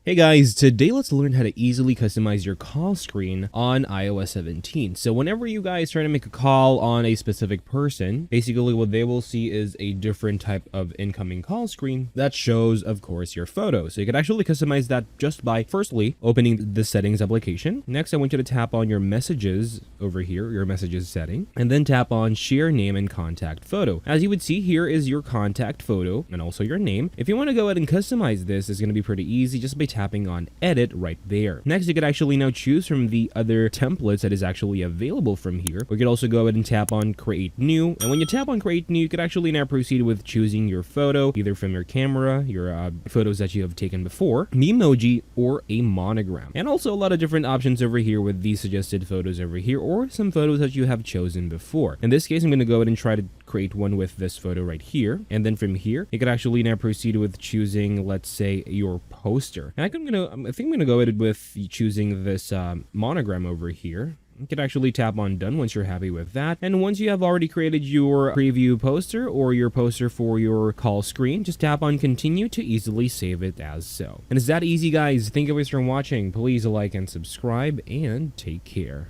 Hey guys, today let's learn how to easily customize your call screen on iOS 17. So whenever you guys try to make a call on a specific person, basically what they will see is a different type of incoming call screen that shows, of course, your photo. So you can actually customize that just by firstly opening the settings application. Next, I want you to tap on your messages over here, your messages setting, and then tap on share name and contact photo. As you would see, here is your contact photo and also your name. If you want to go ahead and customize this, it's going to be pretty easy just by tapping on edit right there. Next, you could actually now choose from the other templates that is actually available from here. We could also go ahead and tap on create new, and when you tap on create new, you could actually now proceed with choosing your photo either from your camera, your photos that you have taken before, an emoji, or a monogram, and also a lot of different options over here with these suggested photos over here, or some photos that you have chosen before. In this case, I'm going to go ahead and try to create one with this photo right here, and then from here you could actually now proceed with choosing, let's say, your poster. And I think I'm gonna go ahead with choosing this monogram over here. You can actually tap on done once you're happy with that. And once you have already created your preview poster or your poster for your call screen, just tap on continue to easily save it as so. And it's that easy, guys. Thank you guys for watching. Please like and subscribe, and take care.